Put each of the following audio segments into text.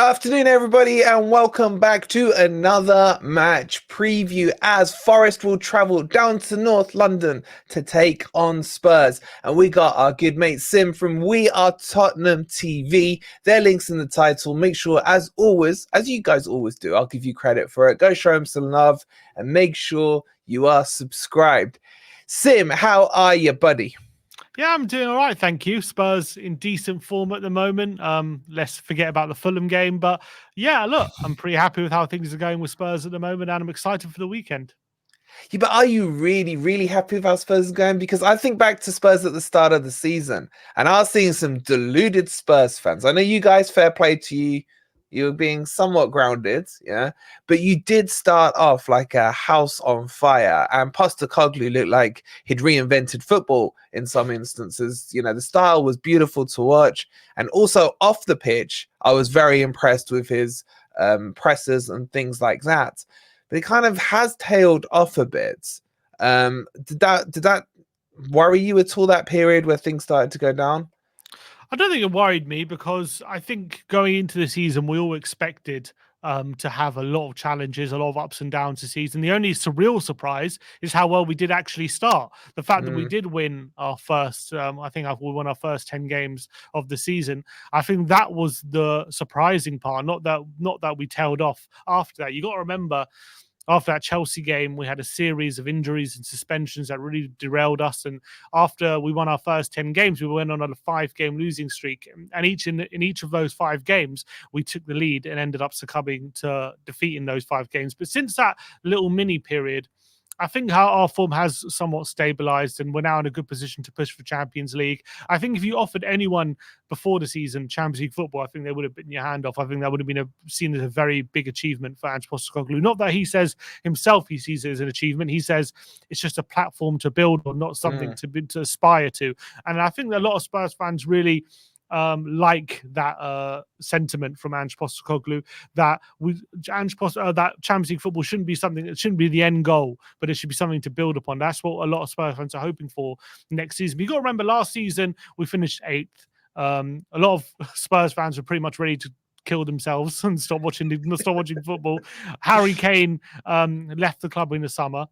Afternoon, everybody, and welcome back to another match preview as Forest will travel down to North London to take on Spurs. And we got our good mate Sim from We Are Tottenham TV. Their links in the title. Make sure, as always, as you guys always do, I'll give you credit for it. Go show them some love and make sure you are subscribed. Sim, how are you, buddy? Yeah, I'm doing all right, thank you. Spurs in decent form at the moment. Let's forget about the Fulham game. But yeah, look, I'm pretty happy with how things are going with Spurs at the moment, and I'm excited for the weekend. Yeah, but are you really, really happy with how Spurs is going? Because I think back to Spurs at the start of the season, and I was seeing some deluded Spurs fans. I know you guys, fair play to you. You're being somewhat grounded, yeah? But you did start off like a house on fire, and Postecoglou looked like he'd reinvented football in some instances. You know, the style was beautiful to watch. And also off the pitch, I was very impressed with his presses and things like that. But it kind of has tailed off a bit. Did that worry you at all, that period where things started to go down? I don't think it worried me because I think going into the season, we all expected to have a lot of challenges, a lot of ups and downs this season. The only real surprise is how well we did actually start. The fact that we did win our first, I think we won our first 10 games of the season. I think that was the surprising part, not that we tailed off after that. You got to remember, after that Chelsea game, we had a series of injuries and suspensions that really derailed us. And after we won our first 10 games, we went on a 5-game losing streak. And in each of those 5 games, we took the lead and ended up succumbing to defeat in those 5 games. But since that little mini period, I think how our form has somewhat stabilized and we're now in a good position to push for Champions League. I think if you offered anyone before the season Champions League football, I think they would have bitten your hand off. I think that would have been seen as a very big achievement for Ange Postecoglou. Not that he says himself he sees it as an achievement. He says it's just a platform to build on, not something to aspire to. And I think that a lot of Spurs fans really like that sentiment from Ange Postecoglou that that Champions League football shouldn't be something that shouldn't be the end goal, but it should be something to build upon. That's what a lot of Spurs fans are hoping for next season. But you got to remember, last season we finished 8th. A lot of Spurs fans were pretty much ready to kill themselves and stop watching football. Harry Kane left the club in the summer.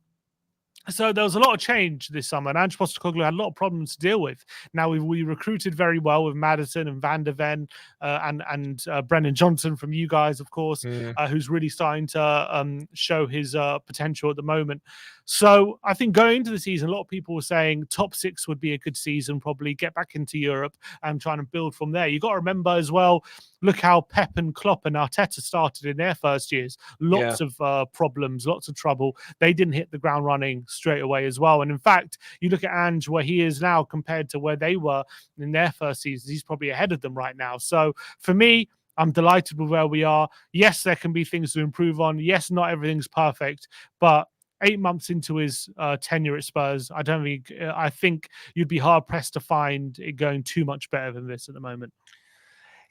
So there was a lot of change this summer, and Ange Postecoglou had a lot of problems to deal with. Now we recruited very well with Maddison and Van der Ven and Brennan Johnson from you guys, of course, who's really starting to show his potential at the moment. So I think going into the season, a lot of people were saying top 6 would be a good season, probably get back into Europe and trying to build from there. You got to remember as well, look how Pep and Klopp and Arteta started in their first years. Lots of problems, lots of trouble. They didn't hit the ground running straight away as well. And in fact, you look at Ange, where he is now compared to where they were in their first season, he's probably ahead of them right now. So for me, I'm delighted with where we are. Yes, there can be things to improve on. Yes, not everything's perfect, but 8 months into his tenure at Spurs, I think you'd be hard pressed to find it going too much better than this at the moment.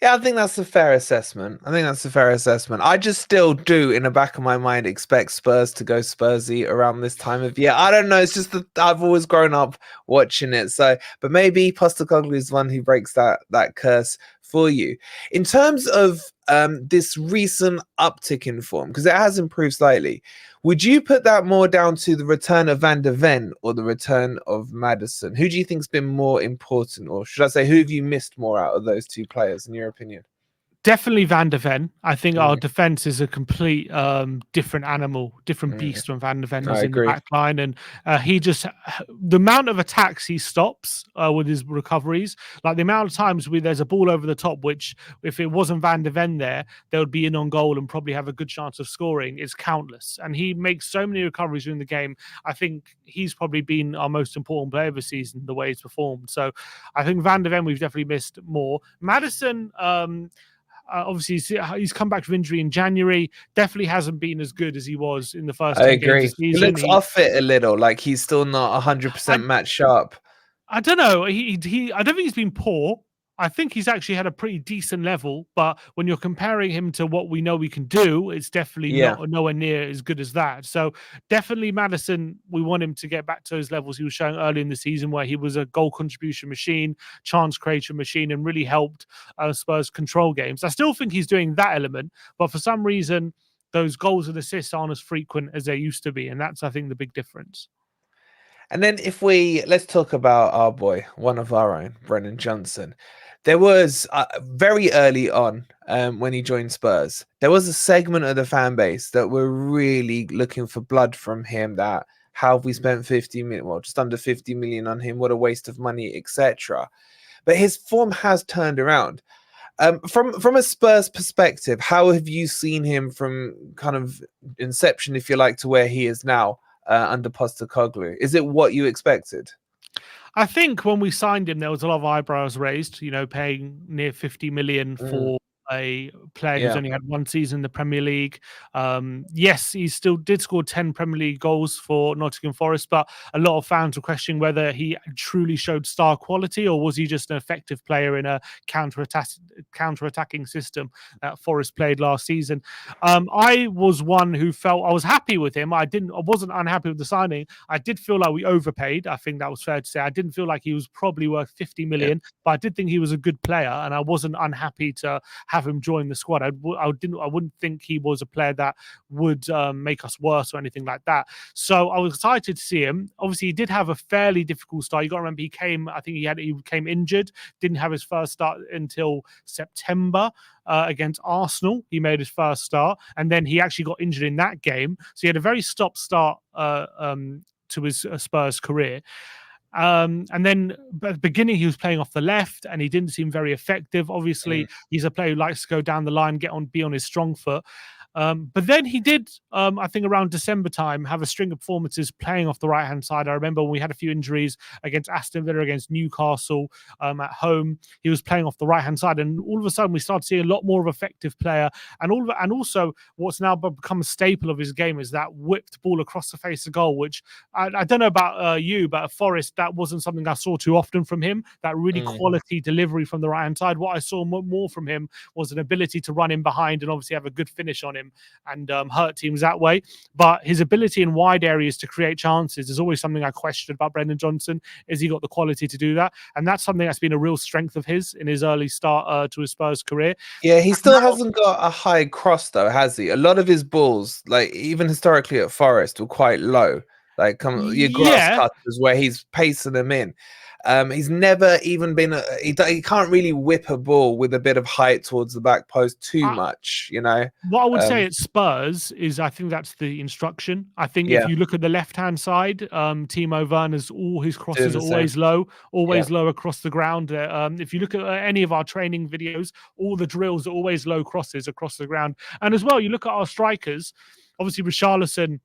Yeah, I think that's a fair assessment. I just still do, in the back of my mind, expect Spurs to go Spursy around this time of year. I don't know. It's just that I've always grown up watching it. So, but maybe Postecoglou is one who breaks that curse for you. In terms of this recent uptick in form, because it has improved slightly, would you put that more down to the return of Van der Ven or the return of Maddison? Who do you think's been more important, or should I say, who have you missed more out of those 2 players, in your opinion? Definitely Van der Ven. I think our defense is a complete different animal, different beast when Van der Ven is in the back line. And the amount of attacks he stops with his recoveries, like the amount of times there's a ball over the top, which if it wasn't Van der Ven there would be in on goal and probably have a good chance of scoring, is countless. And he makes so many recoveries during the game. I think he's probably been our most important player this season, the way he's performed. So I think Van der Ven we've definitely missed more. Maddison, obviously, he's come back from injury in January. Definitely hasn't been as good as he was in the first 10 games of the season. He looks off it a little, like he's still not 100% match sharp. I don't know. I don't think he's been poor. I think he's actually had a pretty decent level, but when you're comparing him to what we know we can do, it's definitely Yeah. not nowhere near as good as that. So definitely Maddison, we want him to get back to those levels he was showing early in the season where he was a goal contribution machine, chance creation machine, and really helped Spurs control games. I still think he's doing that element, but for some reason, those goals and assists aren't as frequent as they used to be. And that's, I think, the big difference. And then let's talk about our boy, one of our own, Brennan Johnson. There was very early on when he joined Spurs, there was a segment of the fan base that were really looking for blood from him. That how have we spent 50 million, well, just under 50 million on him? What a waste of money, etc. But his form has turned around. From a Spurs perspective, how have you seen him from kind of inception, if you like, to where he is now under Postecoglou? Is it what you expected? I think when we signed him, there was a lot of eyebrows raised, paying near 50 million for a player who's only had one season in the Premier League. Yes, he still did score 10 Premier League goals for Nottingham Forest, but a lot of fans were questioning whether he truly showed star quality or was he just an effective player in a counter-attacking system that Forest played last season. I was one who felt I was happy with him. I wasn't unhappy with the signing. I did feel like we overpaid. I think that was fair to say. I didn't feel like he was probably worth 50 million, but I did think he was a good player, and I wasn't unhappy to have him join the squad. I wouldn't think he was a player that would make us worse or anything like that. So I was excited to see him. Obviously, he did have a fairly difficult start. You got to remember, he came injured, didn't have his first start until September. Against Arsenal, he made his first start, and then he actually got injured in that game. So he had a very stop-start to his Spurs career. And then at the beginning, he was playing off the left, and he didn't seem very effective. Obviously, he's a player who likes to go down the line, be on his strong foot. But then he did, I think around December time, have a string of performances playing off the right-hand side. I remember when we had a few injuries against Aston Villa, against Newcastle at home. He was playing off the right-hand side, and all of a sudden we started seeing a lot more of an effective player. And also what's now become a staple of his game is that whipped ball across the face of goal, which I don't know about you, but at Forest, that wasn't something I saw too often from him, that really quality delivery from the right-hand side. What I saw more from him was an ability to run in behind and obviously have a good finish on him and hurt teams that way. But his ability in wide areas to create chances is always something I questioned about Brennan Johnson. Is he got the quality to do that? And that's something that's been a real strength of his in his early start to his Spurs career. Yeah, he still hasn't got a high cross though, has he? A lot of his balls, like even historically at Forest, were quite low. Like your grass cutters where he's pacing them in. He's never even been. He can't really whip a ball with a bit of height towards the back post too much. What I would say at Spurs is I think that's the instruction. I think if you look at the left-hand side, Timo Werner's all his crosses are always low across the ground. If you look at any of our training videos, all the drills are always low crosses across the ground. And as well, you look at our strikers. Obviously, Richarlison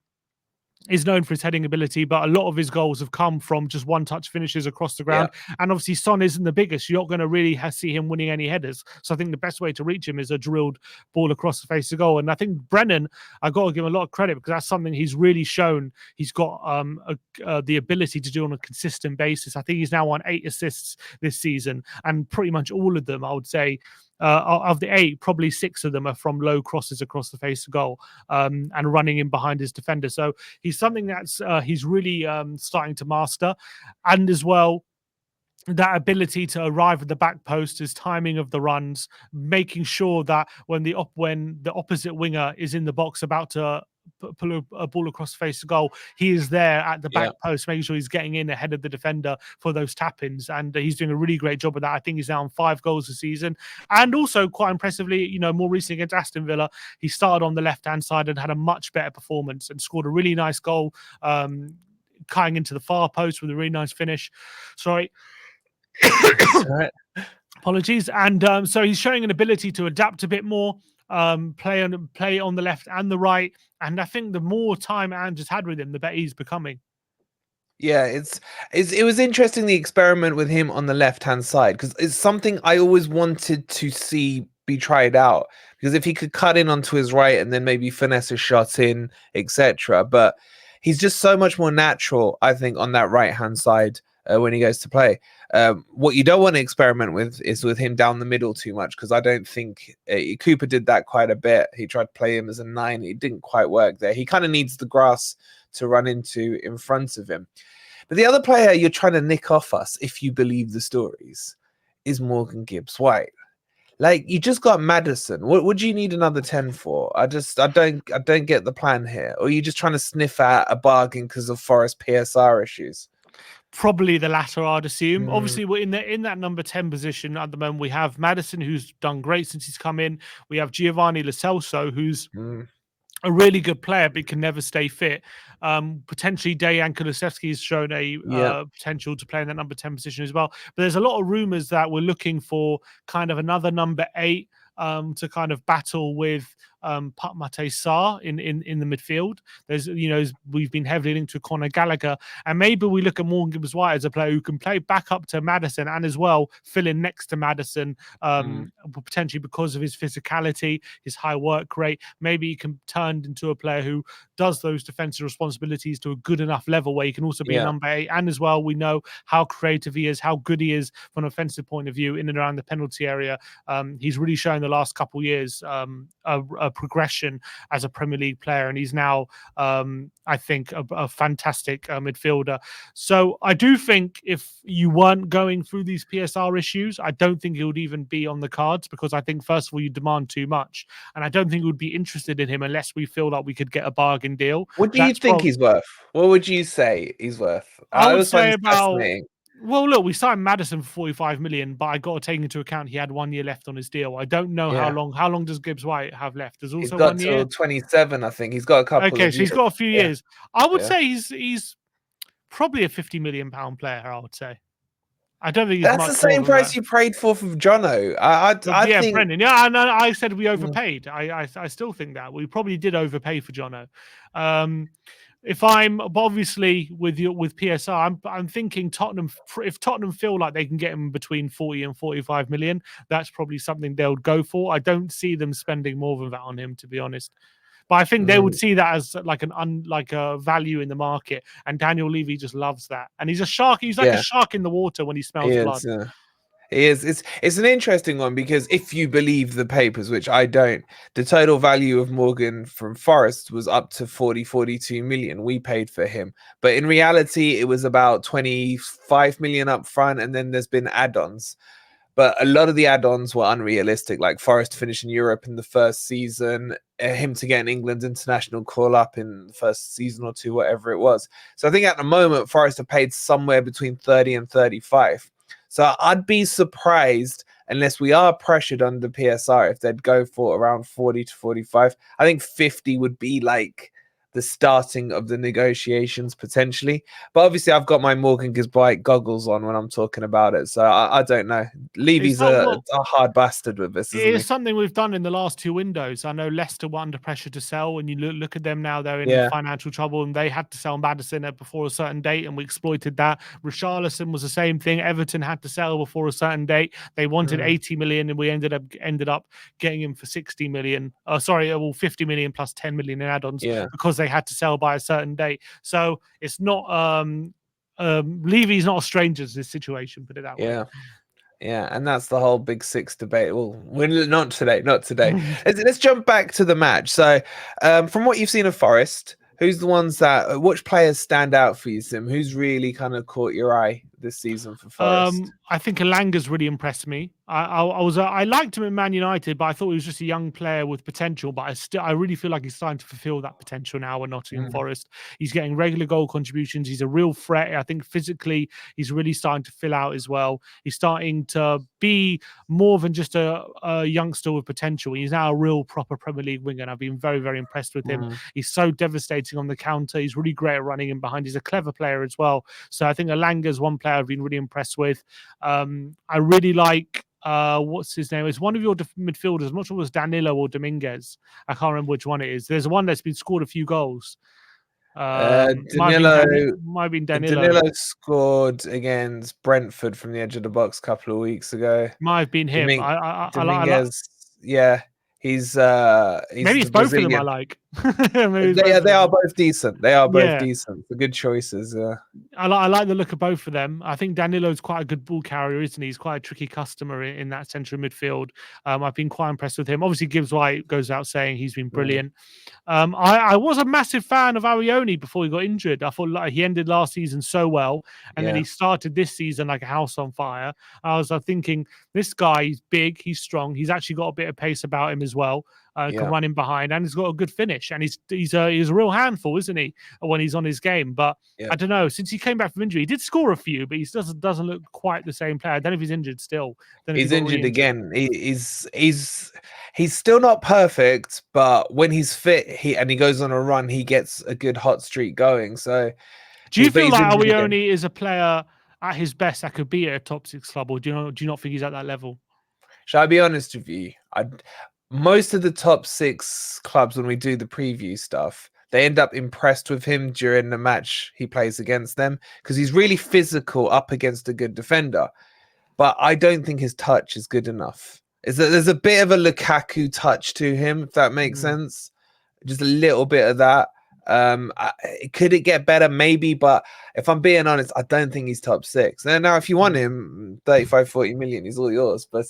is known for his heading ability, but a lot of his goals have come from just one-touch finishes across the ground. And obviously, Son isn't the biggest. You're not going to really see him winning any headers. So I think the best way to reach him is a drilled ball across the face of goal. And I think Brennan, I got to give him a lot of credit because that's something he's really shown he's got the ability to do on a consistent basis. I think he's now on 8 assists this season, and pretty much all of them, I would say, of the 8, probably 6 of them are from low crosses across the face of goal and running in behind his defender. So he's something that's he's really starting to master. And as well, that ability to arrive at the back post, his timing of the runs, making sure that when the opposite winger is in the box about to pull a ball across the face of goal, he is there at the back post, making sure he's getting in ahead of the defender for those tap-ins, and he's doing a really great job of that. I think he's now on 5 goals a season, and also quite impressively, more recently against Aston Villa, he started on the left-hand side and had a much better performance and scored a really nice goal, cutting into the far post with a really nice finish. Sorry. Apologies. And so he's showing an ability to adapt a bit more, play on the left and the right. And I think the more time Ange has had with him, the better he's becoming. Yeah, it was interesting, the experiment with him on the left-hand side, because it's something I always wanted to see be tried out, because if he could cut in onto his right and then maybe finesse a shot in, etc. But he's just so much more natural, I think, on that right-hand side when he goes to play. What you don't want to experiment with is with him down the middle too much, because I don't think Cooper did that quite a bit. He tried to play him as a 9. It didn't quite work there. He kind of needs the grass to run into in front of him. But the other player you're trying to nick off us, if you believe the stories, is Morgan Gibbs-White. Like, you just got Maddison. What would you need another 10 for? I don't get the plan here. Or are you just trying to sniff out a bargain because of Forest PSR issues? Probably the latter, I'd assume. Obviously, we're in that number 10 position at the moment. We have Maddison, who's done great since he's come in. We have Giovanni Lo Celso, who's a really good player, but can never stay fit. Potentially, Dejan Kulusevski has shown a potential to play in that number 10 position as well. But there's a lot of rumours that we're looking for kind of another number 8 to kind of battle with Pape Sarr in the midfield. There's, we've been heavily linked to Conor Gallagher, and maybe we look at Morgan Gibbs-White as a player who can play back up to Maddison and as well fill in next to Maddison, potentially because of his physicality, his high work rate. Maybe he can turn into a player who does those defensive responsibilities to a good enough level where he can also be a number 8. And as well, we know how creative he is, how good he is from an offensive point of view in and around the penalty area. He's really shown the last couple of years a progression as a Premier League player, and he's now I think a fantastic midfielder. So I do think if you weren't going through these PSR issues, I don't think it would even be on the cards, because I think first of all you demand too much, and I don't think we would be interested in him unless we feel like we could get a bargain deal. What do you think he's worth? What would you say he's worth? I would say about. Well, look, we signed Maddison for 45 million, but I got to take into account he had 1 year left on his deal. I don't know how long. How long does Gibbs-White have left? There's also 1 year. He's got till 27, I think. He's got a couple. Okay, so he's got a few years. I would say he's probably a 50 million pound player. I would say. I don't think that's the same price you paid for Johno. I think, Brennan. Yeah, I said we overpaid. I still think that we probably did overpay for Johno. Obviously with PSR, I'm thinking Tottenham. If Tottenham feel like they can get him between 40 and 45 million, that's probably something they'll go for. I don't see them spending more than that on him, to be honest. But I think they would see that as like a value in the market, and Daniel Levy just loves that. And he's a shark. He's like a shark in the water when he smells blood. He is. It's an interesting one, because if you believe the papers, which I don't, the total value of Morgan from Forest was up to 42 million. We paid for him, but in reality, it was about 25 million up front, and then there's been add-ons. But a lot of the add-ons were unrealistic, like Forest finishing Europe in the first season, him to get an England international call-up in the first season or two, whatever it was. So I think at the moment, Forest have paid somewhere between 30 and 35. So I'd be surprised, unless we are pressured under PSR, if they'd go for around 40 to 45. I think 50 would be like the starting of the negotiations potentially. But obviously I've got my Morgan Gibbs-White goggles on when I'm talking about it. So I don't know. Levy's a hard bastard with this, isn't he? It's something we've done in the last 2 windows. I know Leicester were under pressure to sell, and you look at them now, they're in financial trouble, and they had to sell Maddison before a certain date, and we exploited that. Richarlison was the same thing. Everton had to sell before a certain date. They wanted 80 million, and we ended up getting him for 60 million. 50 million plus 10 million in add-ons because they had to sell by a certain date. So it's not Levy's not a stranger to this situation, put it that way. Yeah, and that's the whole Big Six debate. Well, we're not today. Let's jump back to the match. So from what you've seen of Forest, who's the ones which players stand out for you, Sim? Who's really kind of caught your eye this season for Forest? I think Elanga's really impressed me. I liked him in Man United, but I thought he was just a young player with potential. But I really feel like he's starting to fulfill that potential now at Nottingham Forest. He's getting regular goal contributions. He's a real threat. I think physically he's really starting to fill out as well. He's starting to be more than just a youngster with potential. He's now a real proper Premier League winger, and I've been very, very impressed with him. He's so devastating on the counter. He's really great at running in behind. He's a clever player as well. So I think Elanga's one player I've been really impressed with. I really like what's his name? It's one of your midfielders. I'm not sure if it was Danilo or Dominguez. I can't remember which one it is. There's one that's been scored a few goals. Danilo might have been Danilo. Danilo scored against Brentford from the edge of the box a couple of weeks ago. Might have been him. Dominguez, yeah. He's maybe it's both of them I like. Maybe it's They both of are them. both decent. They are both Yeah. decent. The good choices. I like the look of both of them. I think Danilo's quite a good ball carrier, isn't he? He's quite a tricky customer in that central midfield. I've been quite impressed with him. Obviously, Gibbs White goes out saying he's been brilliant. I was a massive fan of Arioni before he got injured. I thought like, he ended last season so well, and then Yeah. he started this season like a house on fire. I was thinking, this guy, he's big, he's strong, he's actually got a bit of pace about him as well. Can Yeah. run in behind, and he's got a good finish, and he's a real handful, isn't he, when he's on his game? But Yeah. I don't know. Since he came back from injury, he did score a few, but he doesn't look quite the same player. I don't know if he's injured still. Don't know if He's he got injured re-injured. again. He's still not perfect, but when he's fit, he goes on a run, he gets a good hot streak going. So Do you but feel he's like injured again. Arioni is a player at his best that could be at a top six club, or do you not think he's at that level? Shall I be honest with you? Most of the top 6 clubs, when we do the preview stuff, they end up impressed with him during the match he plays against them because he's really physical up against a good defender. But I don't think his touch is good enough. There's a bit of a Lukaku touch to him, if that makes sense. Just a little bit of that. Could it get better? Maybe, but if I'm being honest, I don't think he's top 6. And now, if you want him, 35, 40 million, he's all yours. But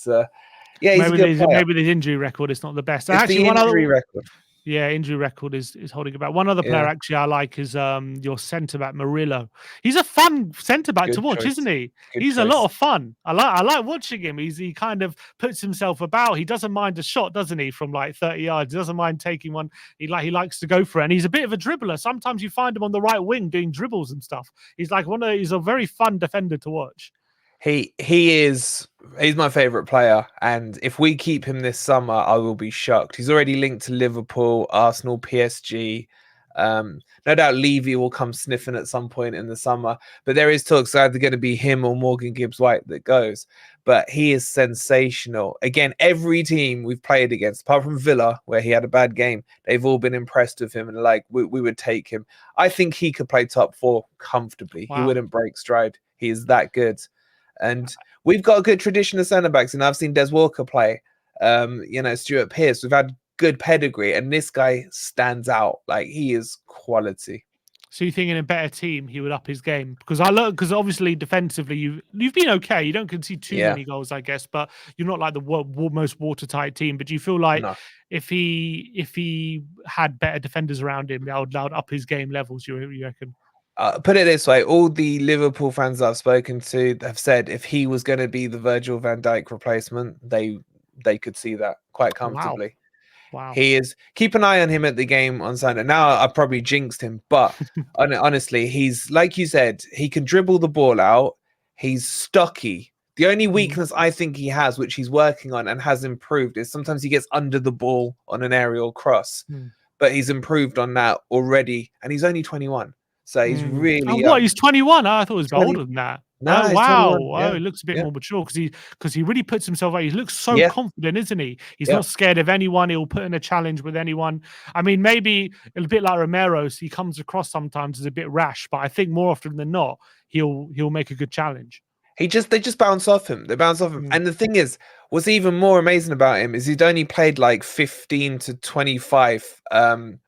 yeah, he's a good player. Maybe the injury record is not the best. It's Actually, the one other injury record. Yeah, injury record is holding about. One other player Yeah, actually I like is your centre back Murillo. He's a fun centre back to good watch, isn't choice. he? Good He's a lot choice. of fun. I like watching him. He kind of puts himself about. He doesn't mind a shot, doesn't he, from like 30 yards. He doesn't mind taking one. He likes to go for it. And he's a bit of a dribbler. Sometimes you find him on the right wing doing dribbles and stuff. He's a very fun defender to watch. He's my favorite player, and if we keep him this summer, I will be shocked. He's already linked to Liverpool, Arsenal, PSG. No doubt Levy will come sniffing at some point in the summer, but there is talks either going to be him or Morgan Gibbs-White that goes. But he is sensational. Again, every team we've played against, apart from Villa, where he had a bad game, they've all been impressed with him and like we would take him. I think he could play top 4 comfortably. Wow. He wouldn't break stride. He is that good. And we've got a good tradition of centre backs, and I've seen Des Walker play. Stuart Pearce. We've had good pedigree, and this guy stands out. Like, he is quality. So you think in a better team he would up his game? Because obviously defensively you've been okay. You don't concede too many goals, I guess, but you're not like the most watertight team. But do you feel like if he had better defenders around him, that would up his game levels? You reckon? Put it this way, all the Liverpool fans I've spoken to have said if he was going to be the Virgil van Dijk replacement, they could see that quite comfortably. Wow. He is. Keep an eye on him at the game on Sunday. Now I probably jinxed him, but honestly, he's like you said, he can dribble the ball out. He's stocky. The only weakness I think he has, which he's working on and has improved, is sometimes he gets under the ball on an aerial cross. But he's improved on that already, and he's only 21. So he's really young. He's 21. I thought he was older than that. No, oh wow! 21. Yeah. Oh, he looks a bit more mature because he really puts himself out. He looks so confident, isn't he? He's not scared of anyone. He'll put in a challenge with anyone. I mean, maybe a bit like Romero. So he comes across sometimes as a bit rash, but I think more often than not, he'll make a good challenge. They just bounce off him. They bounce off him. And the thing is, what's even more amazing about him is he'd only played like 15 to 25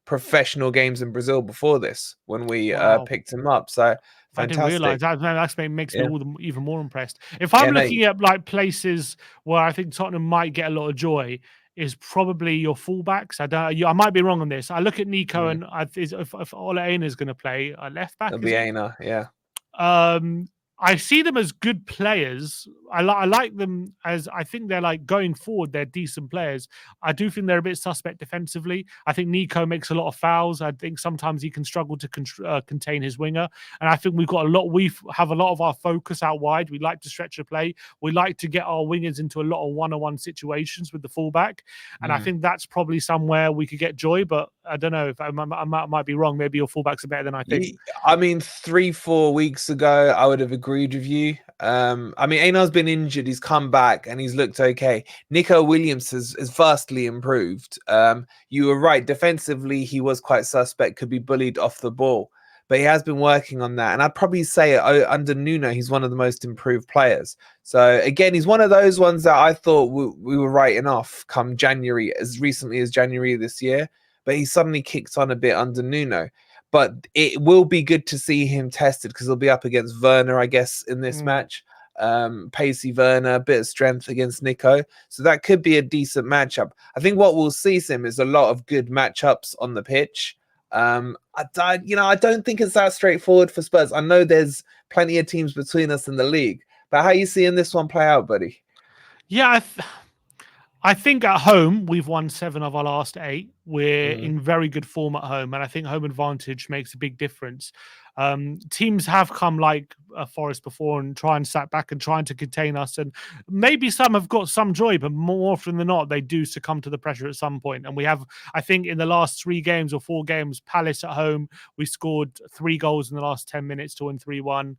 professional games in Brazil before this when we picked him up. So fantastic. I didn't realize that. That makes me even more impressed. If I'm looking at like places where I think Tottenham might get a lot of joy, is probably your fullbacks. I might be wrong on this. I look at Nico and if Ole Einar is going to play a left back, it'll be Einar, I see them as good players. I like them as I think they're like going forward. They're decent players. I do think they're a bit suspect defensively. I think Nico makes a lot of fouls. I think sometimes he can struggle to contain his winger. And I think we have a lot of our focus out wide. We like to stretch the play. We like to get our wingers into a lot of one-on-one situations with the fullback. And I think that's probably somewhere we could get joy. But I don't know if I might be wrong. Maybe your fullbacks are better than I think. I mean, 3-4 weeks ago, I would have agreed with you. I mean, Einar's been injured. He's come back and he's looked okay. Nico Williams has vastly improved. You were right. Defensively, he was quite suspect, could be bullied off the ball. But he has been working on that. And I'd probably say under Nuno, he's one of the most improved players. So, again, he's one of those ones that I thought we were writing off come January, as recently as January this year. but he suddenly kicked on a bit under Nuno. But it will be good to see him tested because he'll be up against Werner, I guess, in this match. Pacey Werner, a bit of strength against Nico. So that could be a decent matchup. I think what we'll see, Sim, is a lot of good matchups on the pitch. I don't think it's that straightforward for Spurs. I know there's plenty of teams between us in the league, but how are you seeing this one play out, buddy? Yeah, I think at home we've won 7 of our last 8. We're in very good form at home, and I think home advantage makes a big difference. Teams have come like Forest before and try and sat back and trying to contain us, and maybe some have got some joy, but more often than not, they do succumb to the pressure at some point. And we have, I think, in the last 3 games or 4 games, Palace at home, we scored 3 goals in the last 10 minutes to win 3-1.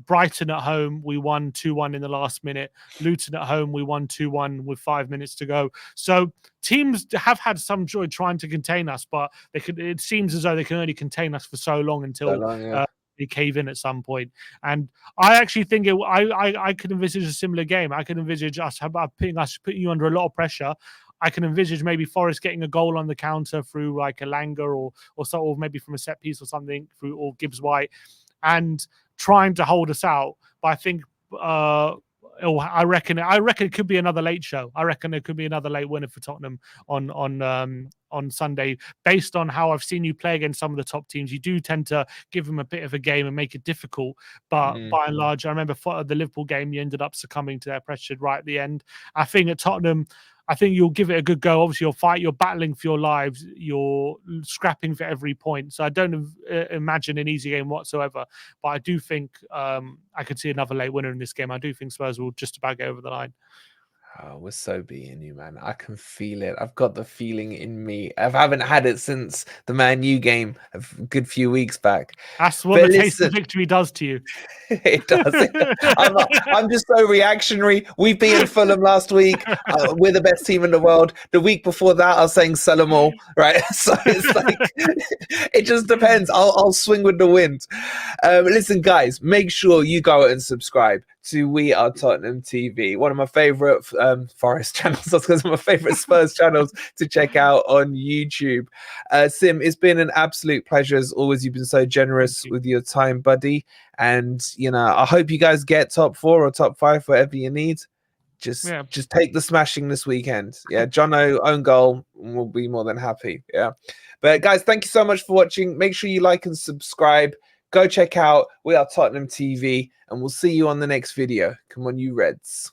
Brighton at home, we won 2-1 in the last minute. Luton at home, we won 2-1 with 5 minutes to go. So teams have had some joy trying to contain us, but it seems as though they can only contain us for so long until they cave in at some point. And I actually think I could envisage a similar game. I could envisage us putting you under a lot of pressure. I can envisage maybe Forest getting a goal on the counter through like a Langer or maybe from a set piece or something or Gibbs White, and trying to hold us out. But I think I reckon it could be another late show. I reckon it could be another late winner for Tottenham on Sunday. Based on how I've seen you play against some of the top teams, you do tend to give them a bit of a game and make it difficult. But by and large, I remember for the Liverpool game, you ended up succumbing to their pressure right at the end. I think at Tottenham, I think you'll give it a good go. Obviously, you're battling for your lives. You're scrapping for every point. So I don't imagine an easy game whatsoever. But I do think I could see another late winner in this game. I do think Spurs will just about get over the line. Oh, we're so beating you, man. I can feel it. I've got the feeling in me. I haven't had it since the Man U game a good few weeks back. That's what the taste of victory does to you. It does. I'm just so reactionary. We beat Fulham last week. We're the best team in the world. The week before that, I was saying sell them all, right? So it's like, it just depends. I'll swing with the wind. Listen, guys, make sure you go out and subscribe to We Are Tottenham TV, one of my favorite Forest channels. That's because my favorite Spurs channels to check out on YouTube. Sim, it's been an absolute pleasure as always. You've been so generous with your time, buddy. And I hope you guys get top 4 or top 5, whatever you need. Just take the smashing this weekend. Yeah, Johno own goal, will be more than happy. Yeah, but guys, thank you so much for watching. Make sure you like and subscribe. Go check out We Are Tottenham TV, and we'll see you on the next video. Come on, you Reds.